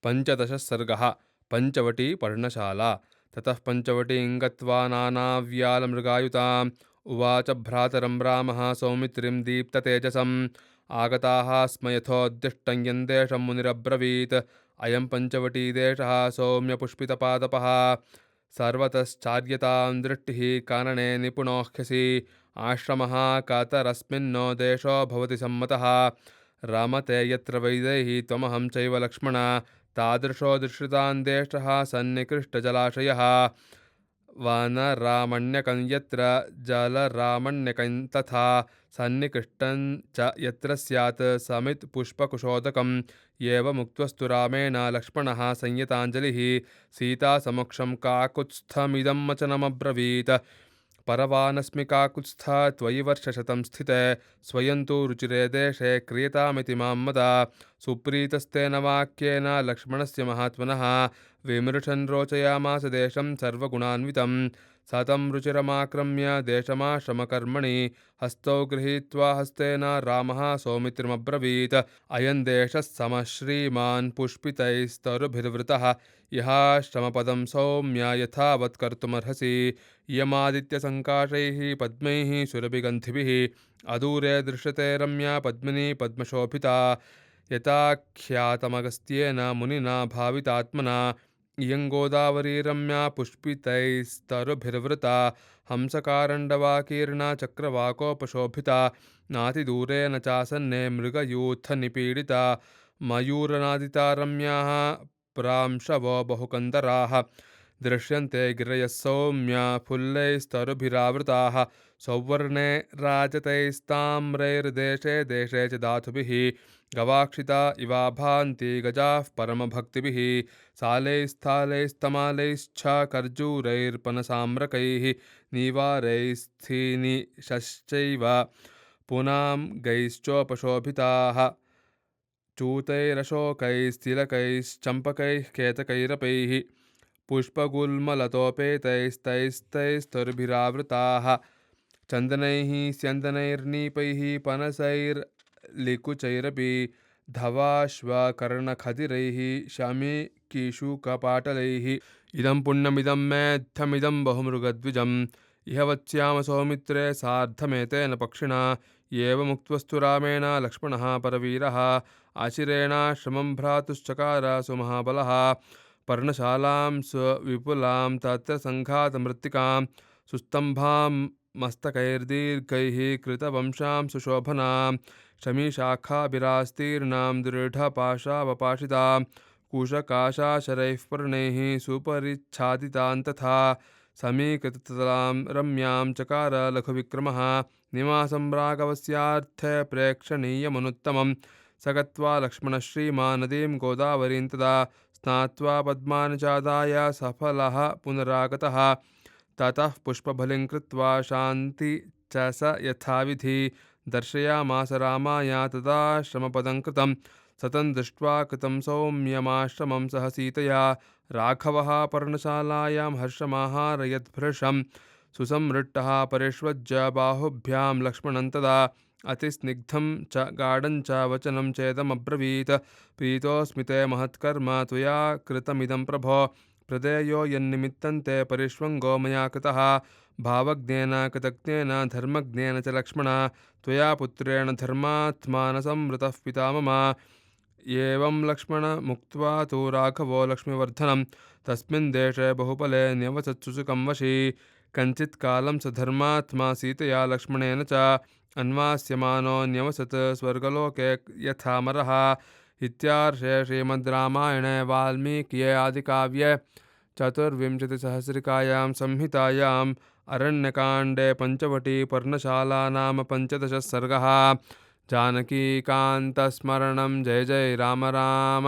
पञ्चदशः सर्गः। पञ्चवटी पर्णशाला। ततः पञ्चवटीं गत्वा नानाव्यालमृगायुताम् उवाच भ्रातरं रामः सौमित्रिं दीप्ततेजसम् आगताः स्म यथोद्दिष्टं यन्देशं मुनिरब्रवीत् अयं पञ्चवटीदेशः सौम्यपुष्पितपादपः सर्वतश्चार्यतां दृष्टिः कानने निपुणोऽह्यसि आश्रमः कातरस्मिन्नो देशो भवति सम्मतः रामते यत्र वैदेही त्वमहं चैव लक्ष्मण तादृशो दृश्यतान् देशः सन्निकृष्टजलाशयः वनरामण्यकं यत्र जलरामण्यकं तथा सन्निकृष्टं च यत्र स्यात् समित्पुष्पकुशोदकम् एवमुक्तस्तु रामेण लक्ष्मणः संयताञ्जलिः सीतासमक्षं काकुत्स्थमिदं वचनमब्रवीत् परवानस्मि काकुत्स्थ त्वयि वर्षशतं स्थिते स्वयं तु रुचिरे देशे क्रियतामिति मां मदा सुप्रीतस्तेन वाक्येन लक्ष्मणस्य महात्मनः विमृशन् रोचयामास देशं सर्वगुणान्वितं सतं रुचिरमाक्रम्य देशमाश्रमकर्मणि हस्तौ गृहीत्वा हस्तेन रामः सौमित्रिमब्रवीत् अयं देशः समः श्रीमान् पुष्पितैस्तरुभिर्वृतः यः श्रमपदं सौम्य यथावत् कर्तुमर्हसि इयमादित्यसङ्काशैः पद्मैः सुरभिगन्धिभिः अदूरे दृश्यते रम्या पद्मिनी पद्मशोभिता यथाख्यातमगस्त्येन मुनिना भावितात्मना इयं गोदावरी रम्या पुष्पितैस्तरुभिर्वृता हंसकारण्डवाकीर्णा चक्रवाकोपशोभिता नातिदूरे न चासन्ने मृगयूथनिपीडिता मयूरनादिता रम्याः प्रांशवो बहुकन्दराः दृश्यन्ते गिरयः सौम्य फुल्लैस्तरुभिरावृताः सौवर्णे राजतैस्ताम्रैर्देशे देशे च धातुभिः गवाक्षिता इवाभान्ति गजाः परमभक्तिभिः सालैस्थालैस्तमालैश्च खर्जूरैर्पनसाम्रकैः नीवारैस्थिनिशश्चैव पुनामगैश्चोपशोभिताः चूतैरशोकैस्तिलकैश्चम्पकैः केतकैरपैः पुष्पगुल्मलतोपेतैस्तैस्तैस्तरुभिरावृताः चन्दनैः स्यन्दनैर्नीपैः पनसैर्लिकुचैरपि धवाश्वकर्णखदिरैः शमीकीषुकपाटलैः इदं पुण्यमिदं मेद्धमिदं बहुमृगद्विजम् इह वत्स्याम सौमित्रे सार्धमेतेन पक्षिणा एवमुक्तस्तु रामेण लक्ष्मणः परवीरः आशिरेणाश्रमं भ्रातुश्चकार सुमहाबलः पर्णशालां सुविपुलां तत्र सङ्घातमृत्तिकां सुस्तम्भां मस्तकैर्दीर्घैः कृतवंशां सुशोभनां शमीशाखाभिरास्तीर्णां दृढपाशावपाशितां कुशकाशाशरैः पर्णैः सुपरिच्छादितां तथा समीकृततलां रम्यां चकार लघुविक्रमः निवासं राघवस्यार्थे प्रेक्षणीयमनुत्तमं स गत्वा लक्ष्मणः श्रीमान् नदीं गोदावरीं तदा स्नात्वा पद्मानि चादाय सफलः पुनरागतः ततः पुष्पबलिं कृत्वा शान्ति च स यथाविधि दर्शयामास रामाय तदा श्रमपदं कृतं सतं दृष्ट्वा कृतं सौम्यमाश्रमं सह सीतया राघवः पर्णशालायां हर्षमाहारयद्भृशं सुसंहृष्टः परिष्वज्य बाहुभ्यां लक्ष्मणं तदा अतिस्निग्धं च गाढं च वचनं चेदमब्रवीत् प्रीतोऽस्मि ते महत्कर्म त्वया कृतमिदं प्रभो प्रदेयो यन्निमित्तं ते परिष्वङ्गो मया कृतः भावज्ञेन कृतज्ञेन धर्मज्ञेन च लक्ष्मण त्वया पुत्रेण धर्मात्मानसंवृतः पिता मम एवं लक्ष्मणमुक्त्वा तु राघवो लक्ष्मीवर्धनं तस्मिन् देशे बहुफले न्यवसत्सुसुकं वशी कञ्चित् कालं स धर्मात्मा सीतया लक्ष्मणेन च अन्वास्यमानो न्यवसत् स्वर्गलोके यथामरः इत्यार्षे श्रीमद् रामायणे वाल्मीकिये आदिकाव्ये चतुर्विंशतिसहस्रिकायां संहितायाम् अरण्यकाण्डे पञ्चवटी पर्णशाला नाम 15 सर्गः। जानकीकान्तस्मरणं जय जय राम राम।